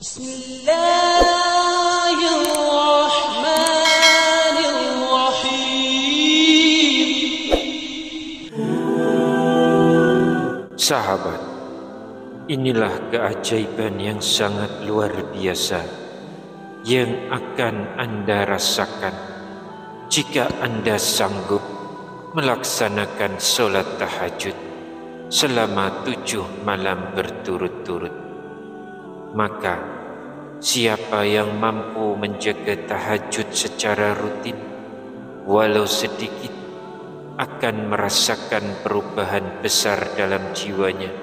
Bismillahirrahmanirrahim. Sahabat, inilah keajaiban yang sangat luar biasa yang akan Anda rasakan jika Anda sanggup melaksanakan sholat tahajud selama 7 malam berturut-turut. Maka siapa yang mampu menjaga tahajud secara rutin walau sedikit akan merasakan perubahan besar dalam jiwanya.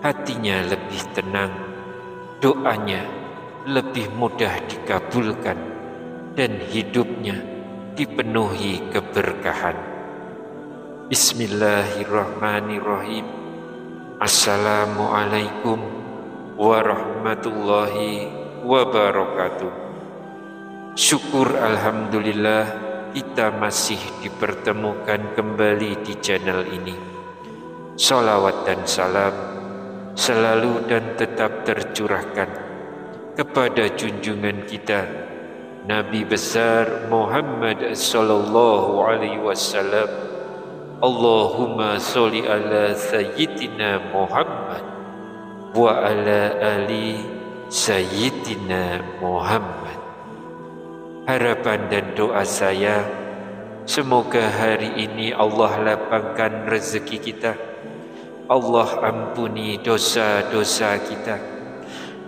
Hatinya lebih tenang, doanya lebih mudah dikabulkan, dan hidupnya dipenuhi keberkahan. Bismillahirrahmanirrahim. Assalamualaikum warahmatullahi wabarakatuh. Syukur alhamdulillah kita masih dipertemukan kembali di channel ini. Salawat dan salam selalu dan tetap tercurahkan kepada junjungan kita Nabi besar Muhammad sallallahu alaihi wasallam. Allahumma sholli ala sayyidina Muhammad wa ala ali sayyidina Muhammad. Harapan dan doa saya, semoga hari ini Allah lapangkan rezeki kita, Allah ampuni dosa-dosa kita,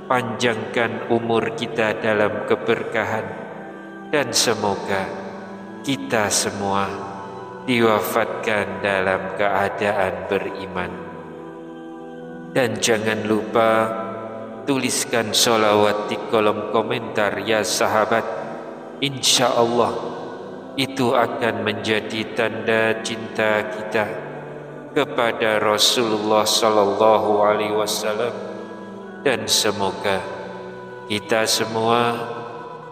panjangkan umur kita dalam keberkahan, dan semoga kita semua diwafatkan dalam keadaan beriman. Dan jangan lupa tuliskan sholawat di kolom komentar ya sahabat. Insya Allah itu akan menjadi tanda cinta kita kepada Rasulullah sallallahu alaihi wasallam, dan semoga kita semua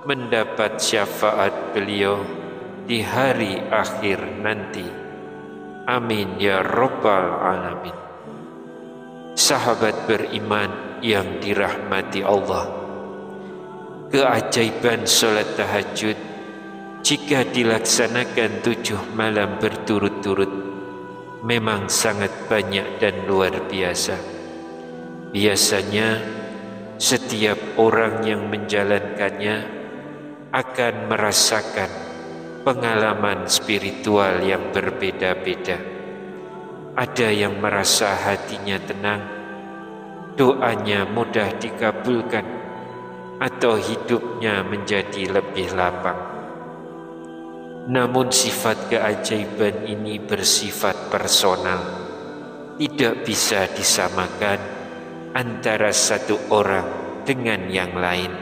mendapat syafaat beliau di hari akhir nanti. Amin ya rabbal alamin. Sahabat beriman yang dirahmati Allah, keajaiban sholat tahajud jika dilaksanakan 7 malam berturut-turut memang sangat banyak dan luar biasa. Biasanya setiap orang yang menjalankannya akan merasakan pengalaman spiritual yang berbeda-beda. Ada yang merasa hatinya tenang, doanya mudah dikabulkan, atau hidupnya menjadi lebih lapang. Namun sifat keajaiban ini bersifat personal, tidak bisa disamakan antara satu orang dengan yang lain.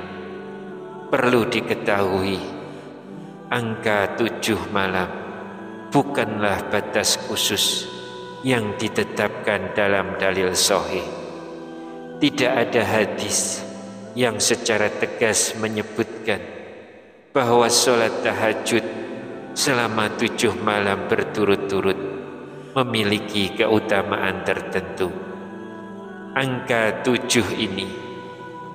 Perlu diketahui, angka 7 malam bukanlah batas khusus yang ditetapkan dalam dalil sahih. Tidak ada hadis yang secara tegas menyebutkan bahwa sholat tahajud selama 7 malam berturut-turut memiliki keutamaan tertentu. Angka 7 ini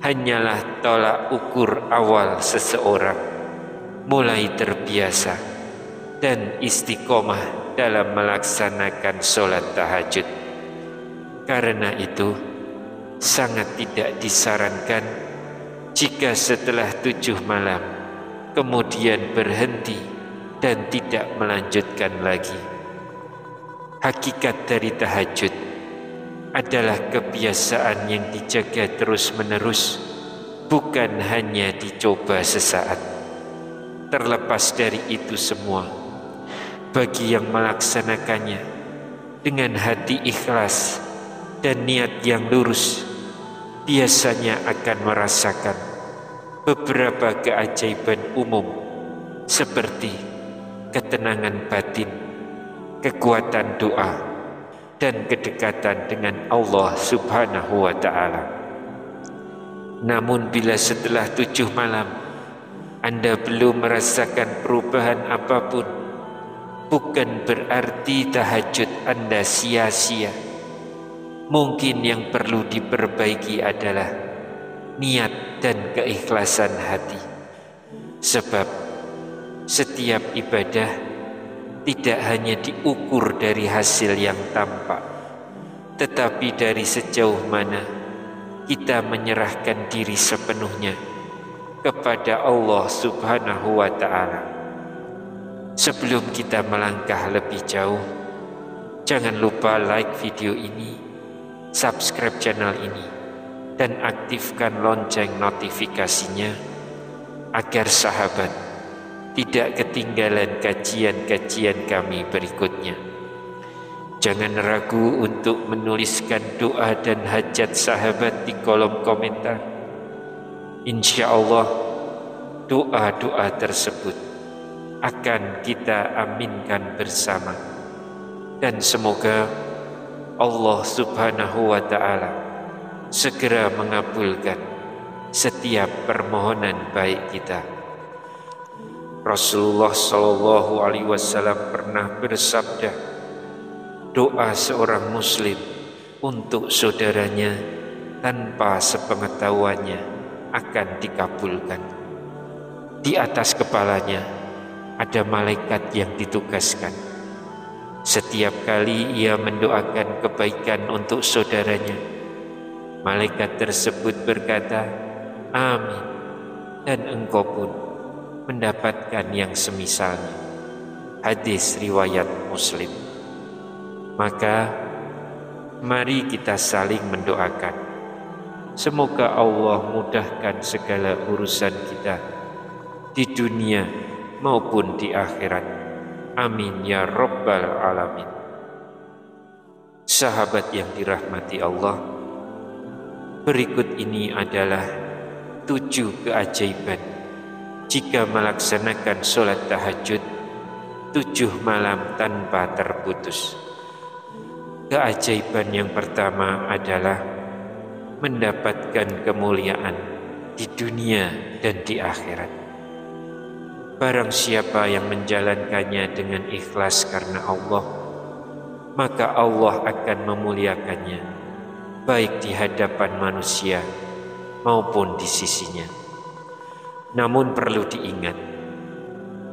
hanyalah tolak ukur awal seseorang mulai terbiasa dan istiqomah dalam melaksanakan sholat tahajud. Karena itu sangat tidak disarankan jika setelah 7 malam kemudian berhenti dan tidak melanjutkan lagi. Hakikat dari tahajud adalah kebiasaan yang dijaga terus-menerus, bukan hanya dicoba sesaat. Terlepas dari itu semua, bagi yang melaksanakannya dengan hati ikhlas dan niat yang lurus, biasanya akan merasakan beberapa keajaiban umum seperti ketenangan batin, kekuatan doa, dan kedekatan dengan Allah subhanahu wa ta'ala. Namun bila setelah 7 malam Anda belum merasakan perubahan apapun, bukan berarti tahajud Anda sia-sia. Mungkin yang perlu diperbaiki adalah niat dan keikhlasan hati. Sebab setiap ibadah tidak hanya diukur dari hasil yang tampak, tetapi dari sejauh mana kita menyerahkan diri sepenuhnya kepada Allah Subhanahu wa Ta'ala. Sebelum kita melangkah lebih jauh, jangan lupa like video ini, subscribe channel ini, dan aktifkan lonceng notifikasinya agar sahabat tidak ketinggalan kajian-kajian kami berikutnya. Jangan ragu untuk menuliskan doa dan hajat sahabat di kolom komentar. Insya Allah doa-doa tersebut akan kita aminkan bersama, dan semoga Allah Subhanahu wa Ta'ala segera mengabulkan setiap permohonan baik kita. Rasulullah Shallallahu Alaihi Wasallam pernah bersabda, doa seorang muslim untuk saudaranya tanpa sepengetahuannya akan dikabulkan. Di atas kepalanya ada malaikat yang ditugaskan. Setiap kali ia mendoakan kebaikan untuk saudaranya, malaikat tersebut berkata, amin, dan engkau pun mendapatkan yang semisalnya. Hadis riwayat Muslim. Maka mari kita saling mendoakan. Semoga Allah mudahkan segala urusan kita di dunia maupun di akhirat. Amin ya Rabbal Alamin. Sahabat yang dirahmati Allah, berikut ini adalah 7 keajaiban jika melaksanakan sholat tahajud 7 malam tanpa terputus. Keajaiban yang pertama adalah mendapatkan kemuliaan di dunia dan di akhirat. Barang siapa yang menjalankannya dengan ikhlas karena Allah, maka Allah akan memuliakannya, baik di hadapan manusia maupun di sisinya. Namun perlu diingat,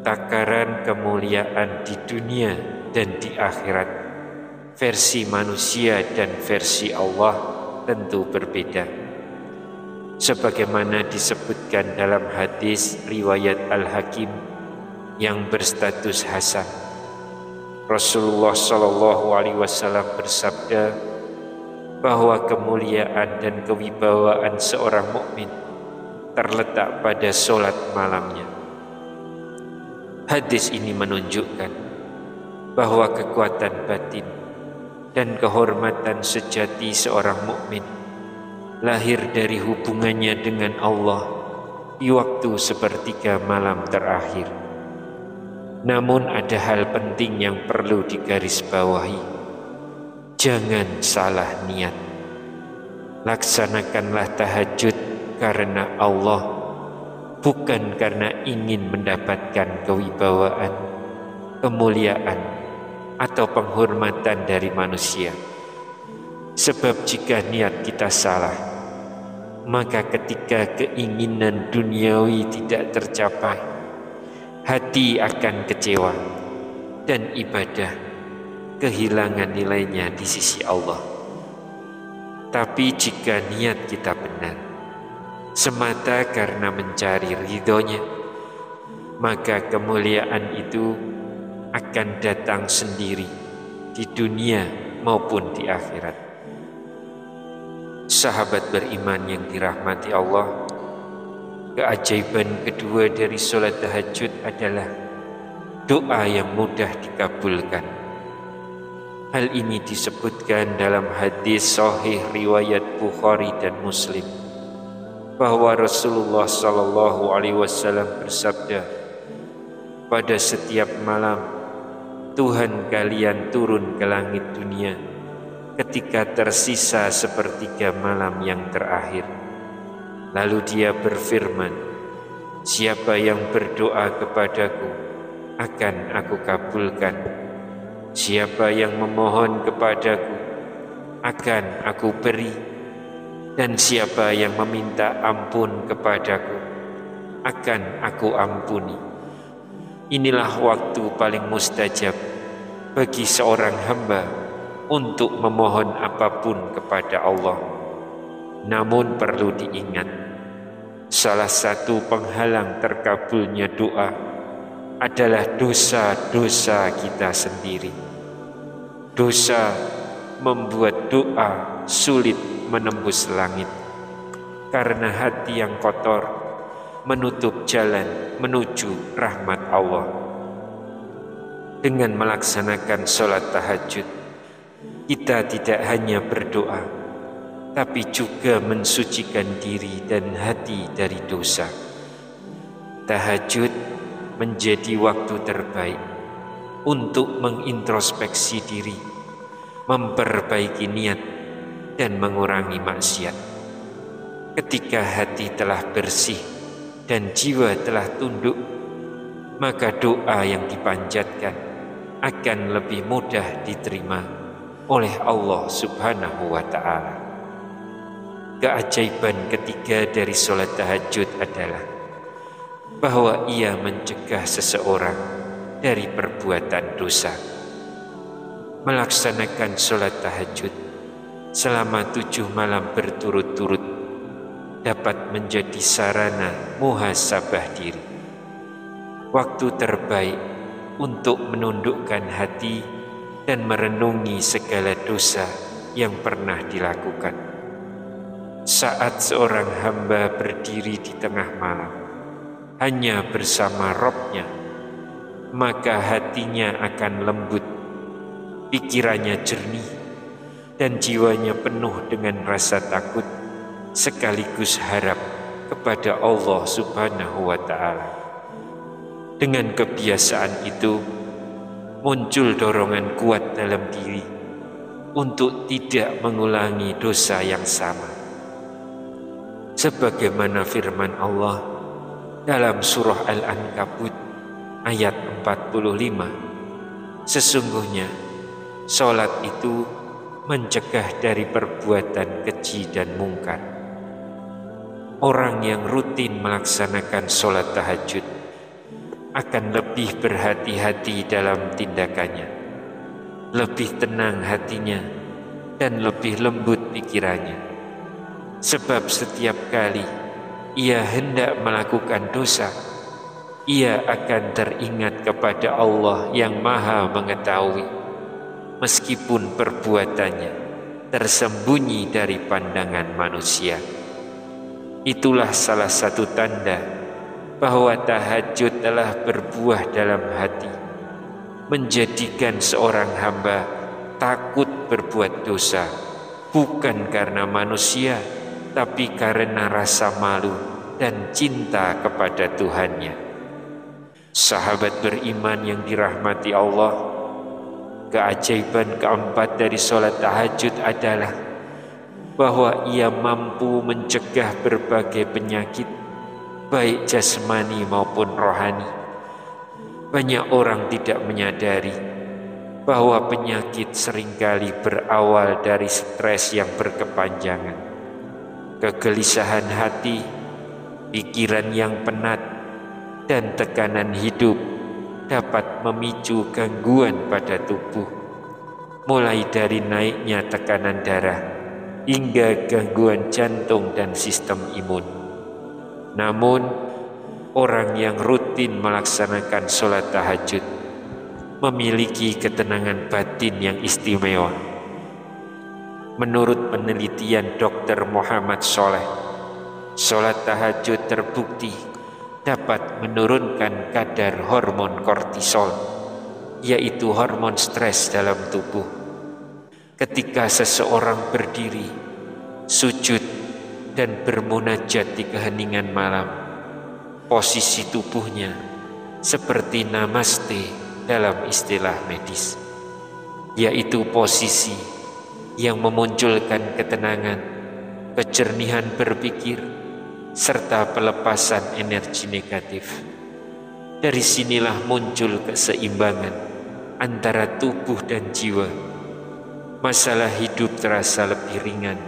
takaran kemuliaan di dunia dan di akhirat, versi manusia dan versi Allah tentu berbeda. Sebagaimana disebutkan dalam hadis riwayat Al-Hakim yang berstatus hasan, Rasulullah Shallallahu Alaihi Wasallam bersabda bahwa kemuliaan dan kewibawaan seorang mukmin terletak pada sholat malamnya. Hadis ini menunjukkan bahwa kekuatan batin dan kehormatan sejati seorang mukmin lahir dari hubungannya dengan Allah di waktu sepertiga malam terakhir. Namun ada hal penting yang perlu digarisbawahi. Jangan salah niat. Laksanakanlah tahajud karena Allah, bukan karena ingin mendapatkan kewibawaan, kemuliaan, atau penghormatan dari manusia. Sebab jika niat kita salah, maka ketika keinginan duniawi tidak tercapai, hati akan kecewa dan ibadah kehilangan nilainya di sisi Allah. Tapi jika niat kita benar, semata karena mencari ridhonya, maka kemuliaan itu akan datang sendiri di dunia maupun di akhirat. Sahabat beriman yang dirahmati Allah, keajaiban kedua dari sholat tahajud adalah doa yang mudah dikabulkan. Hal ini disebutkan dalam hadis sahih riwayat Bukhari dan Muslim, bahwa Rasulullah Shallallahu Alaihi Wasallam bersabda, pada setiap malam Tuhan kalian turun ke langit dunia ketika tersisa sepertiga malam yang terakhir. Lalu dia berfirman, siapa yang berdoa kepadaku akan aku kabulkan, siapa yang memohon kepadaku akan aku beri, Dan siapa yang meminta ampun kepadaku, akan aku ampuni. Inilah waktu paling mustajab bagi seorang hamba untuk memohon apapun kepada Allah. Namun perlu diingat, salah satu penghalang terkabulnya doa adalah dosa-dosa kita sendiri. Dosa membuat doa sulit menembus langit, karena hati yang kotor menutup jalan menuju rahmat Allah. Dengan melaksanakan sholat tahajud, kita tidak hanya berdoa, tapi juga mensucikan diri dan hati dari dosa. Tahajud menjadi waktu terbaik untuk mengintrospeksi diri, memperbaiki niat, dan mengurangi maksiat. Ketika hati telah bersih dan jiwa telah tunduk, maka doa yang dipanjatkan akan lebih mudah diterima oleh Allah Subhanahu wa Ta'ala. Keajaiban ketiga dari sholat tahajud adalah bahwa ia mencegah seseorang dari perbuatan dosa. Melaksanakan sholat tahajud selama 7 malam berturut-turut dapat menjadi sarana muhasabah diri, waktu terbaik untuk menundukkan hati dan merenungi segala dosa yang pernah dilakukan. Saat seorang hamba berdiri di tengah malam hanya bersama Rabb-Nya, maka hatinya akan lembut, pikirannya jernih, dan jiwanya penuh dengan rasa takut sekaligus harap kepada Allah Subhanahu wa Ta'ala. Dengan kebiasaan itu muncul dorongan kuat dalam diri untuk tidak mengulangi dosa yang sama. Sebagaimana firman Allah dalam surah Al-Ankabut ayat 45, sesungguhnya sholat itu mencegah dari perbuatan keji dan mungkar. Orang yang rutin melaksanakan sholat tahajud akan lebih berhati-hati dalam tindakannya, lebih tenang hatinya, dan lebih lembut pikirannya. Sebab setiap kali ia hendak melakukan dosa, ia akan teringat kepada Allah yang Maha Mengetahui, meskipun perbuatannya tersembunyi dari pandangan manusia. Itulah salah satu tanda bahwa tahajud telah berbuah dalam hati, menjadikan seorang hamba takut berbuat dosa, bukan karena manusia, tapi karena rasa malu dan cinta kepada Tuhannya. Sahabat beriman yang dirahmati Allah, keajaiban keempat dari sholat tahajud adalah bahwa ia mampu mencegah berbagai penyakit, baik jasmani maupun rohani. Banyak orang tidak menyadari bahwa penyakit seringkali berawal dari stres yang berkepanjangan, kegelisahan hati, pikiran yang penat, dan tekanan hidup dapat memicu gangguan pada tubuh, mulai dari naiknya tekanan darah hingga gangguan jantung dan sistem imun. Namun, orang yang rutin melaksanakan sholat tahajud memiliki ketenangan batin yang istimewa. Menurut penelitian Dr. Muhammad Sholeh, sholat tahajud terbukti dapat menurunkan kadar hormon kortisol, yaitu hormon stres dalam tubuh. Ketika seseorang berdiri, sujud, dan bermunajat di keheningan malam, posisi tubuhnya seperti namaste dalam istilah medis, yaitu posisi yang memunculkan ketenangan, kejernihan berpikir, serta pelepasan energi negatif. Dari sinilah muncul keseimbangan antara tubuh dan jiwa. Masalah hidup terasa lebih ringan,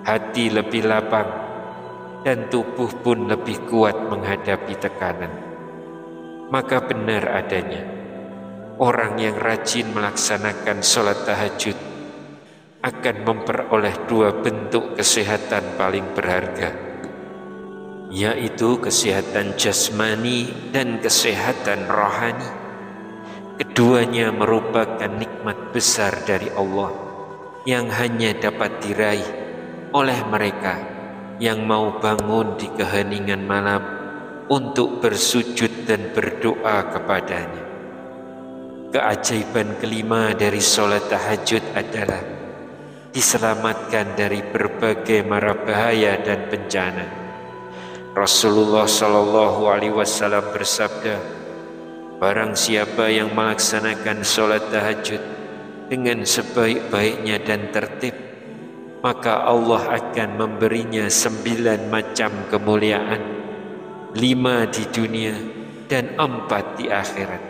hati lebih lapang, dan tubuh pun lebih kuat menghadapi tekanan. Maka benar adanya, orang yang rajin melaksanakan sholat tahajud akan memperoleh dua bentuk kesehatan paling berharga, yaitu kesehatan jasmani dan kesehatan rohani. Keduanya merupakan nikmat besar dari Allah yang hanya dapat diraih oleh mereka yang mau bangun di keheningan malam untuk bersujud dan berdoa kepadanya. Keajaiban kelima dari sholat tahajud adalah diselamatkan dari berbagai mara bahaya dan bencana. Rasulullah Shallallahu Alaihi Wasallam bersabda, barang siapa yang melaksanakan sholat tahajud dengan sebaik-baiknya dan tertib, maka Allah akan memberinya 9 macam kemuliaan, 5 di dunia dan 4 di akhirat.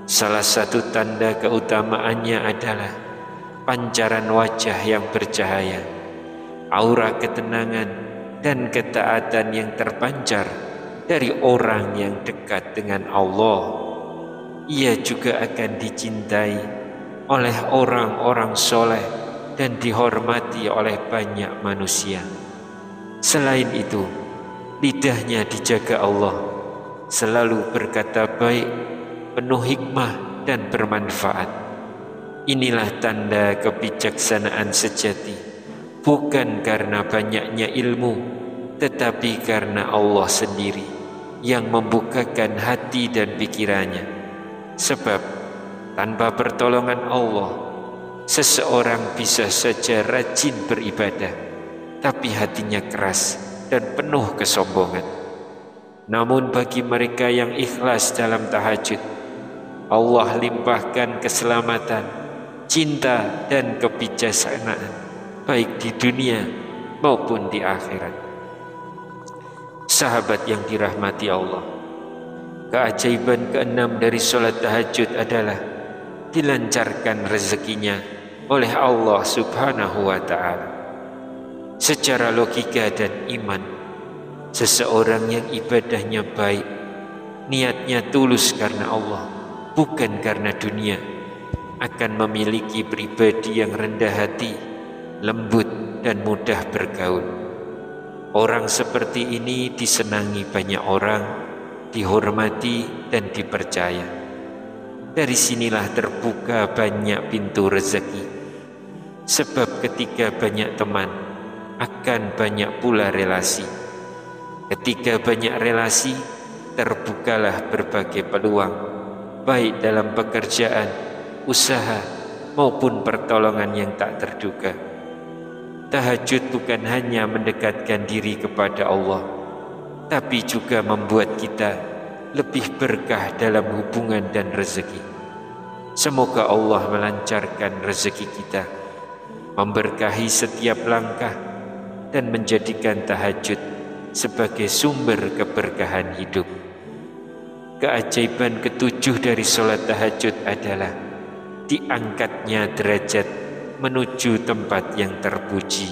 Salah satu tanda keutamaannya adalah pancaran wajah yang bercahaya, aura ketenangan dan ketaatan yang terpancar dari orang yang dekat dengan Allah. Ia juga akan dicintai oleh orang-orang soleh dan dihormati oleh banyak manusia. Selain itu, lidahnya dijaga Allah, selalu berkata baik, penuh hikmah dan bermanfaat. Inilah tanda kebijaksanaan sejati, bukan karena banyaknya ilmu, tetapi karena Allah sendiri yang membukakan hati dan pikirannya. Sebab tanpa pertolongan Allah, seseorang bisa saja rajin beribadah, tapi hatinya keras dan penuh kesombongan. Namun bagi mereka yang ikhlas dalam tahajud, Allah limpahkan keselamatan, cinta dan kebijaksanaan, baik di dunia maupun di akhirat. Sahabat yang dirahmati Allah, keajaiban keenam dari sholat tahajud adalah dilancarkan rezekinya oleh Allah Subhanahu wa Ta'ala. Secara logika dan iman, seseorang yang ibadahnya baik, niatnya tulus karena Allah, bukan karena dunia, akan memiliki pribadi yang rendah hati, lembut dan mudah bergaul. Orang seperti ini disenangi banyak orang, dihormati dan dipercaya. Dari sinilah terbuka banyak pintu rezeki. Sebab ketika banyak teman, akan banyak pula relasi. Ketika banyak relasi, terbukalah berbagai peluang, baik dalam pekerjaan, usaha maupun pertolongan yang tak terduga. Tahajud bukan hanya mendekatkan diri kepada Allah, tapi juga membuat kita lebih berkah dalam hubungan dan rezeki. Semoga Allah melancarkan rezeki kita, memberkahi setiap langkah, dan menjadikan tahajud sebagai sumber keberkahan hidup. Keajaiban ketujuh dari sholat tahajud adalah diangkatnya derajat menuju tempat yang terpuji.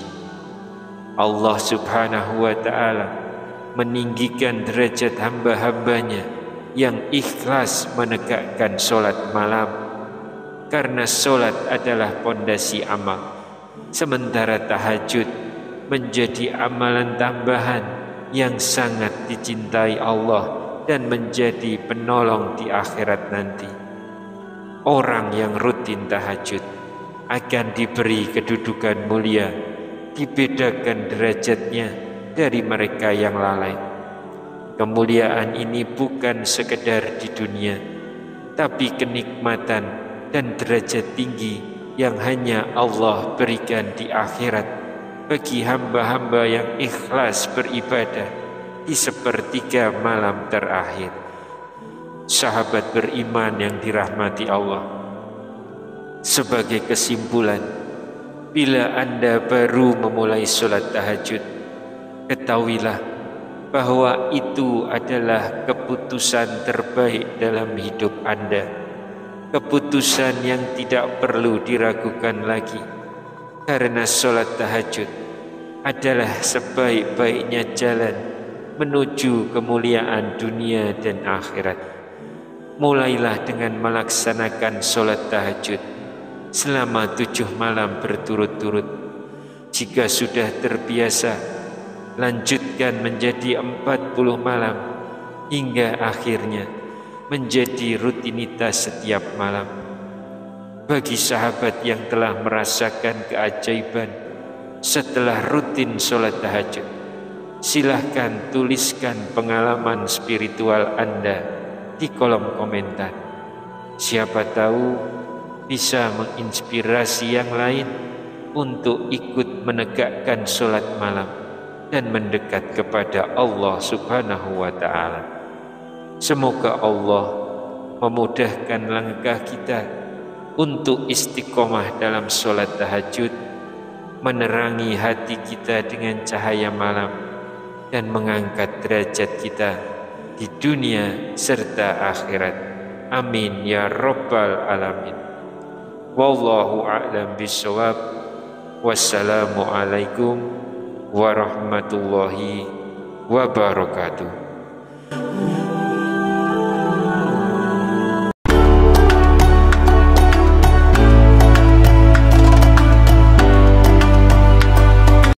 Allah Subhanahu wa Ta'ala meninggikan derajat hamba-hambanya yang ikhlas menegakkan sholat malam, karena sholat adalah pondasi amal, sementara tahajud menjadi amalan tambahan yang sangat dicintai Allah dan menjadi penolong di akhirat nanti. Orang yang rutin tahajud akan diberi kedudukan mulia, dibedakan derajatnya dari mereka yang lalai. Kemuliaan ini bukan sekedar di dunia, tapi kenikmatan dan derajat tinggi yang hanya Allah berikan di akhirat bagi hamba-hamba yang ikhlas beribadah di sepertiga malam terakhir. Sahabat beriman yang dirahmati Allah, sebagai kesimpulan, bila Anda baru memulai sholat tahajud, ketahuilah bahwa itu adalah keputusan terbaik dalam hidup Anda, keputusan yang tidak perlu diragukan lagi, karena sholat tahajud adalah sebaik-baiknya jalan menuju kemuliaan dunia dan akhirat. Mulailah dengan melaksanakan sholat tahajud selama 7 malam berturut-turut. Jika sudah terbiasa, lanjutkan menjadi 40 malam hingga akhirnya menjadi rutinitas setiap malam. Bagi sahabat yang telah merasakan keajaiban setelah rutin sholat tahajud, silahkan tuliskan pengalaman spiritual Anda di kolom komentar. Siapa tahu bisa menginspirasi yang lain untuk ikut menegakkan sholat malam dan mendekat kepada Allah Subhanahu wa Ta'ala. Semoga Allah memudahkan langkah kita untuk istiqomah dalam sholat tahajud, menerangi hati kita dengan cahaya malam, dan mengangkat derajat kita di dunia serta akhirat. Amin ya rabbal alamin. Wallahu a'lam bishawab. Wassalamualaikum warahmatullahi wabarakatuh.